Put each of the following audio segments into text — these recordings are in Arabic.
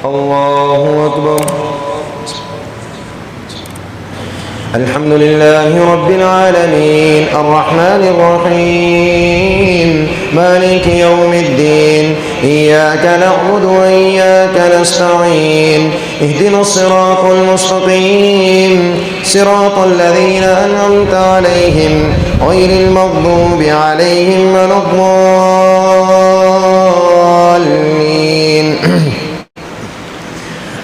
الله أكبر. الحمد لله رب العالمين الرحمن الرحيم مالك يوم الدين إياك نعبد وإياك نستعين اهدنا الصراط المستقيم صراط الذين أنعمت عليهم غير المغضوب عليهم ولا الضالين.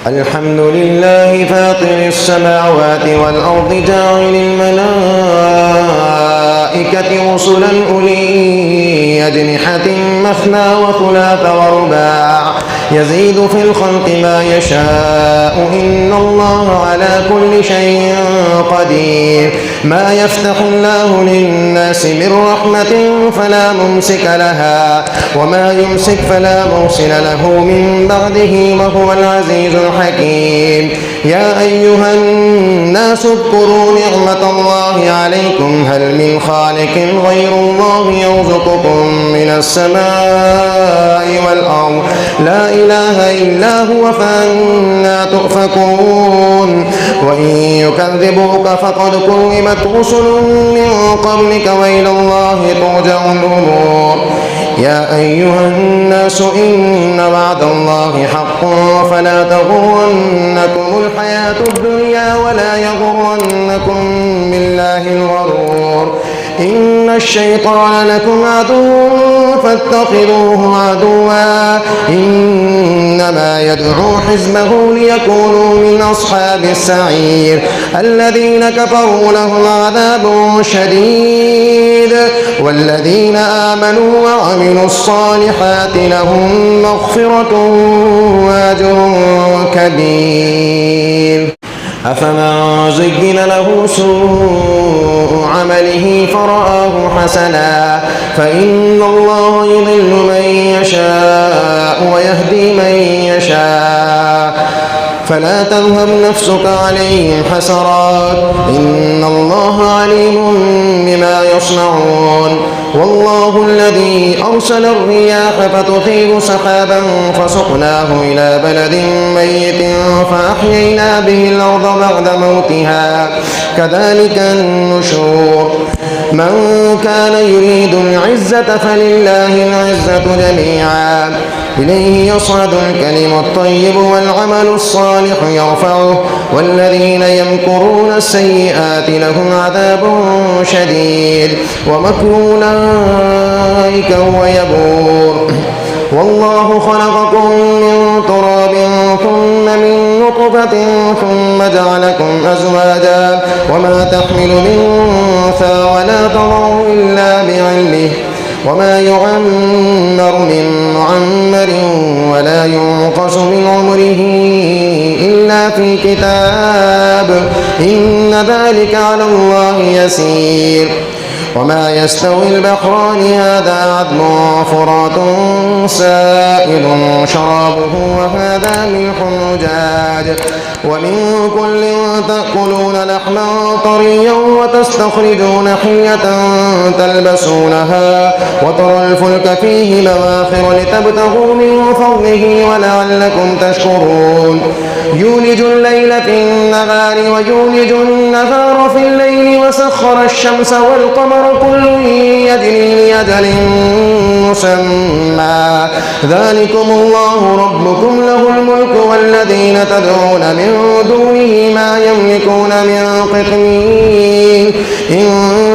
الحمد لله فاطر السماوات والأرض جاعل الملائكة رسلا أولي أجنحة مثنى وثلاث ورباع يزيد في الخلق ما يشاء إن الله على كل شيء قدير. ما يفتح الله للناس من رحمة فلا ممسك لها وما يمسك فلا مرسل له من بعده وهو العزيز الحكيم. يا أيها الناس اذكروا نعمة الله عليكم هل من خالق غير الله يرزقكم من السماء والأرض لا إله إلا هو فأنى تؤفكون. وإن يكذبوك فقد كذبت رسل من قبلك وإلى الله ترجع الأمور. يا أيها الناس إن وعد الله حق فلا تغرنكم الحياة الدنيا ولا يغرنكم بالله الغرور. إن الشيطان لكم عدو فاتخذوه عدوا إنما يدعو حزبه ليكونوا من أصحاب السعير. الذين كفروا لهم عذاب شديد والذين آمنوا وعملوا الصالحات لهم مغفرة وأجر كبير. أفمن زين له سوء عمله فرآه حسنا فإن الله يضل من يشاء ويهدي من يشاء فلا تذهب نفسك عليهم حسرات إن الله عليم بما يصنعون. والله الذي أرسل الرياح فتثير سحابا فسقناه إلى بلد ميت فأحيينا به الأرض بعد موتها كذلك النشور. من كان يريد العزة فلله العزة جميعا إليه يصعد الكلم الطيب والعمل الصالح يرفعه والذين يمكرون السيئات لهم عذاب شديد ومكر أولئك هو يبور. والله خلقكم من تراب ثم من نطفة ثم جعلكم أزواجا وما تحمل من أنثى ولا تضع إلا بعلمه وما يعمر من معمر ولا ينقص من عمره إلا في كتاب إن ذلك على الله يسير. وما يستوي البحران هذا عذب فرات سائل شرابه وهذا ملح أجاج ومن كل تأكلون لحما طريا وتستخرجون حية تلبسونها وترى الفلك فيه مواخر لتبتغوا من فضله ولعلكم تشكرون. يولج الليل في النهار ويولج النهار في الليل وسخر الشمس والقمر كل يجري لأجل مسمى ذلكم الله ربكم له الملك والذين تدعون من دونه ما يملكون من قطمير إن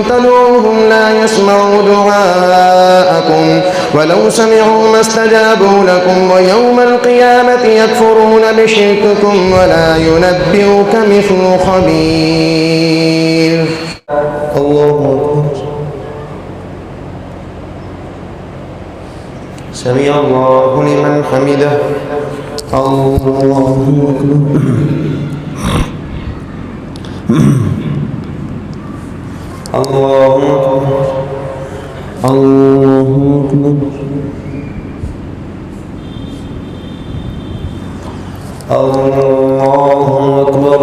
تدعوهم لا يسمعوا دعاءكم ولو سمعوا ما استجابوا لكم ويوم القيامة يكفرون بشرككم ولا ينبئك مثل خبير. الله أكبر. سمع الله لمن حمده. الله أكبر. الله أكبر. الله أكبر. الله أكبر.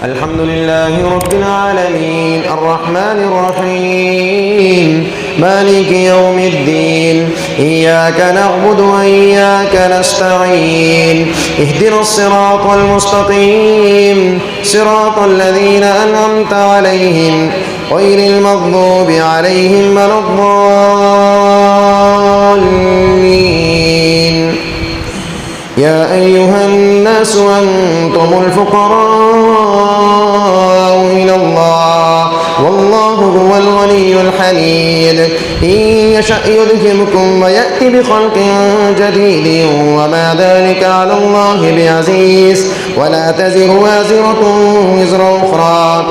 الحمد لله رب العالمين الرحمن الرحيم مالك يوم الدين إياك نعبد وإياك نستعين اهدنا الصراط المستقيم صراط الذين أنعمت عليهم غير المغضوب عليهم ولا الضالين يا أيها الناس أنتم الفقراء إلى الله والله هو الغني الحميد إن يشأ يذهبكم ويأتي بخلق جديد وما ذلك على الله بعزيز ولا تزر وازرة وزر أخرى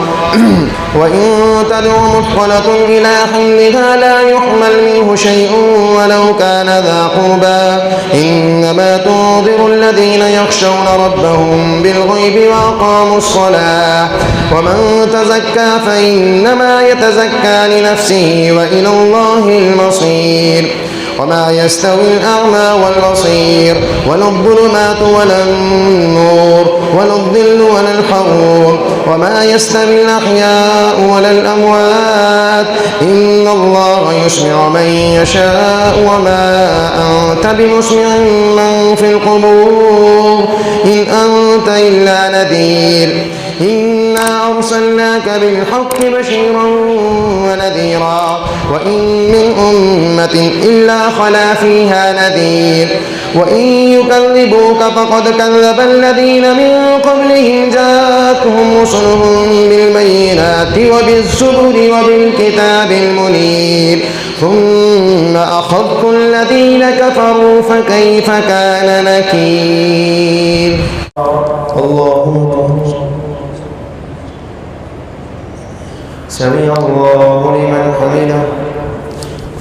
وإن تدع مثقلة إلى حملها لا يحمل منه شيء ولو كان ذا قربى إنما تنذر الذين يخشون ربهم بالغيب وأقاموا الصلاة ومن تزكى فإنما يتزكى لنفسه وإلى الله المصير وما يستوي الأعمى والبصير ولا الظلمات ولا النور ولا الظل ولا الحرور وما يستوي الأحياء ولا الأموات إن الله يسمع من يشاء وما أنت بمسمع من في القبور إن أنت إلا نذير إنا أرسلناك بالحق بشيرا ونذيرا وإن من أمة إلا خلا فيها نذير وإن يكذبوك فقد كذب الذين من قبلهم جاءتهم رسلهم بالبينات وبالزبر وبالكتاب المنير ثم أخذت الذين كفروا فكيف كان نكير الله سمع الله لمن حمده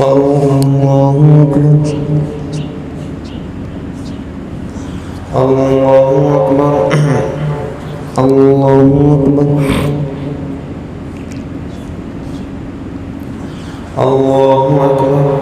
الله أكبر الله أكبر الله أكبر الله أكبر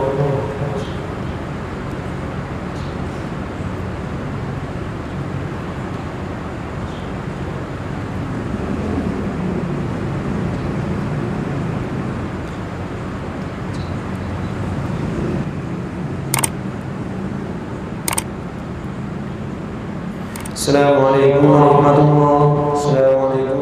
السلام عليكم ورحمة الله. السلام عليكم.